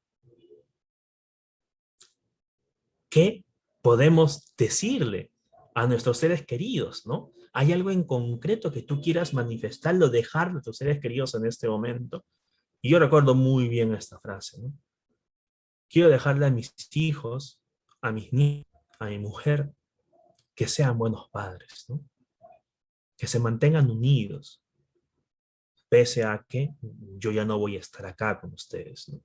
¿Qué podemos decirle a nuestros seres queridos, ¿no? ¿Hay algo en concreto que tú quieras manifestarlo, dejar de tus seres queridos en este momento? Y yo recuerdo muy bien esta frase, ¿no? Quiero dejarle a mis hijos, a mis niños, a mi mujer, que sean buenos padres, ¿no? Que se mantengan unidos, pese a que yo ya no voy a estar acá con ustedes, ¿no?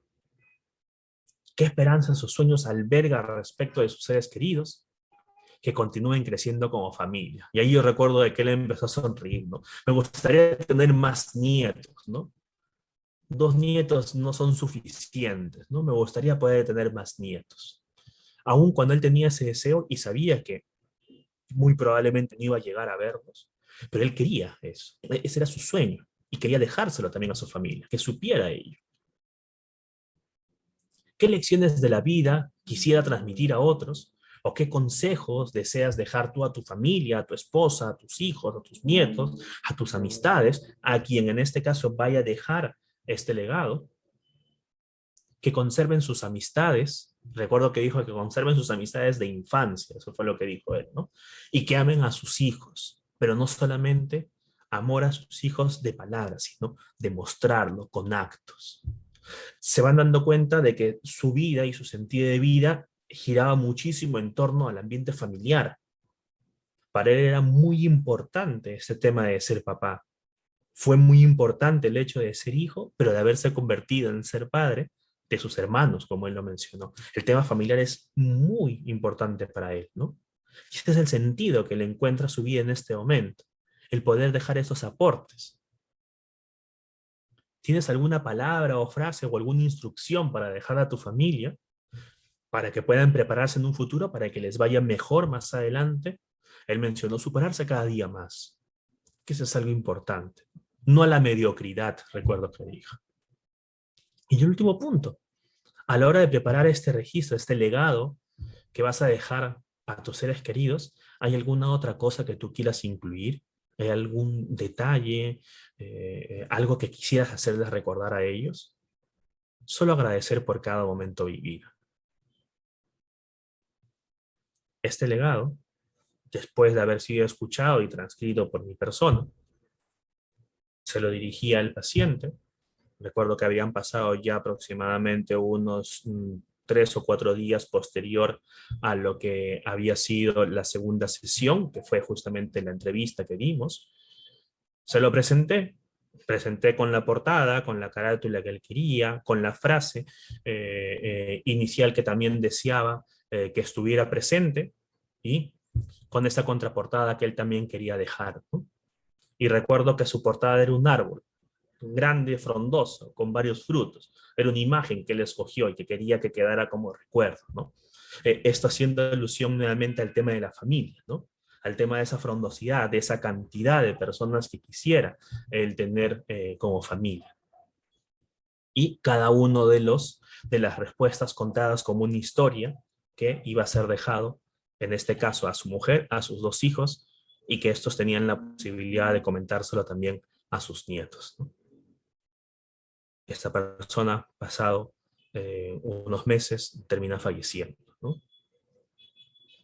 ¿Qué esperanzas sus sueños alberga respecto de sus seres queridos? Que continúen creciendo como familia. Y ahí yo recuerdo de que él empezó a sonreír, ¿no? Me gustaría tener más nietos, ¿no? Dos nietos no son suficientes, ¿no? Me gustaría poder tener más nietos. Aun cuando él tenía ese deseo y sabía que muy probablemente no iba a llegar a verlos, pero él quería eso. Ese era su sueño y quería dejárselo también a su familia, que supiera ello. ¿Qué lecciones de la vida quisiera transmitir a otros? ¿O qué consejos deseas dejar tú a tu familia, a tu esposa, a tus hijos, a tus nietos, a tus amistades, a quien en este caso vaya a dejar este legado? Que conserven sus amistades. Recuerdo que dijo que conserven sus amistades de infancia, eso fue lo que dijo él, ¿no? Y que amen a sus hijos, pero no solamente amor a sus hijos de palabras, sino demostrarlo con actos. Se van dando cuenta de que su vida y su sentido de vida giraba muchísimo en torno al ambiente familiar. Para él era muy importante este tema de ser papá. Fue muy importante el hecho de ser hijo, pero de haberse convertido en ser padre de sus hermanos, como él lo mencionó. El tema familiar es muy importante para él, ¿no? Y este es el sentido que le encuentra a su vida en este momento, el poder dejar esos aportes. ¿Tienes alguna palabra o frase o alguna instrucción para dejar a tu familia, para que puedan prepararse en un futuro, para que les vaya mejor más adelante? Él mencionó superarse cada día más, que eso es algo importante. No a la mediocridad, recuerdo que dijo. Y el último punto, a la hora de preparar este registro, este legado que vas a dejar a tus seres queridos, ¿hay alguna otra cosa que tú quieras incluir? ¿Hay algún detalle, algo que quisieras hacerles recordar a ellos? Solo agradecer por cada momento vivido. Este legado, después de haber sido escuchado y transcrito por mi persona, se lo dirigía al paciente. Recuerdo que habían pasado ya aproximadamente unos 3 o 4 días posterior a lo que había sido la segunda sesión, que fue justamente la entrevista que dimos. Se lo presenté con la portada, con la carátula que él quería, con la frase inicial que también deseaba que estuviera presente y con esa contraportada que él también quería dejar, ¿no? Y recuerdo que su portada era un árbol grande, frondoso, con varios frutos. Era una imagen que él escogió y que quería que quedara como recuerdo, ¿no? Esto haciendo alusión nuevamente al tema de la familia, ¿no? Al tema de esa frondosidad, de esa cantidad de personas que quisiera el tener como familia. Y cada uno de las respuestas contadas como una historia que iba a ser dejado, en este caso a su mujer, a sus 2 hijos, y que estos tenían la posibilidad de comentárselo también a sus nietos, ¿no? Esta persona, pasado unos meses, termina falleciendo, ¿no?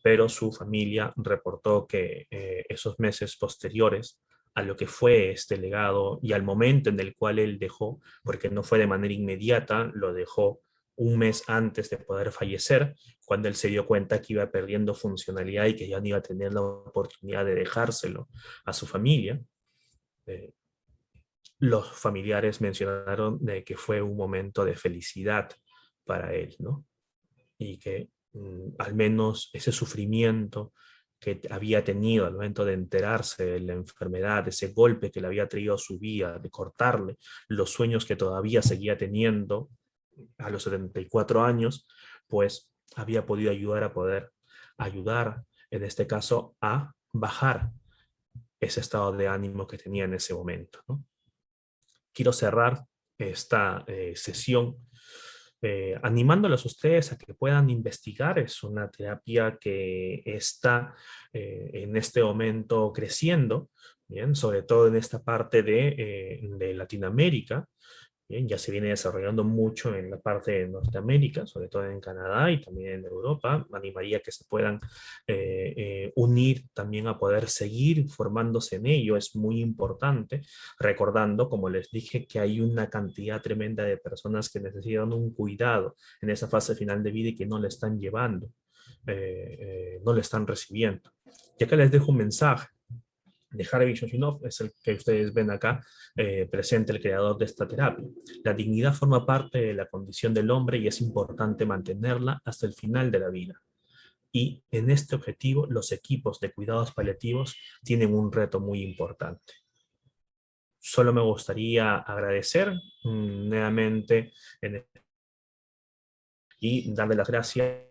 Pero su familia reportó que esos meses posteriores a lo que fue este legado y al momento en el cual él dejó, porque no fue de manera inmediata, lo dejó un mes antes de poder fallecer, cuando él se dio cuenta que iba perdiendo funcionalidad y que ya no iba a tener la oportunidad de dejárselo a su familia. eh, los familiares mencionaron de que fue un momento de felicidad para él, ¿no? Y que al menos ese sufrimiento que había tenido al momento de enterarse de la enfermedad, ese golpe que le había traído a su vida, de cortarle los sueños que todavía seguía teniendo a los 74 años, pues había podido ayudar a poder ayudar, en este caso, a bajar ese estado de ánimo que tenía en ese momento, ¿no? Quiero cerrar esta sesión animándolos a ustedes a que puedan investigar. Es una terapia que está en este momento creciendo, ¿bien? Sobre todo en esta parte de Latinoamérica. Bien, ya se viene desarrollando mucho en la parte de Norteamérica, sobre todo en Canadá y también en Europa. Me animaría a que se puedan unir también a poder seguir formándose en ello. Es muy importante, recordando, como les dije, que hay una cantidad tremenda de personas que necesitan un cuidado en esa fase final de vida y que no le están llevando. no lo están recibiendo. Y acá les dejo un mensaje de Harvey Shoshinov, es el que ustedes ven acá, presente, el creador de esta terapia. La dignidad forma parte de la condición del hombre y es importante mantenerla hasta el final de la vida. Y en este objetivo, los equipos de cuidados paliativos tienen un reto muy importante. Solo me gustaría agradecer nuevamente y darle las gracias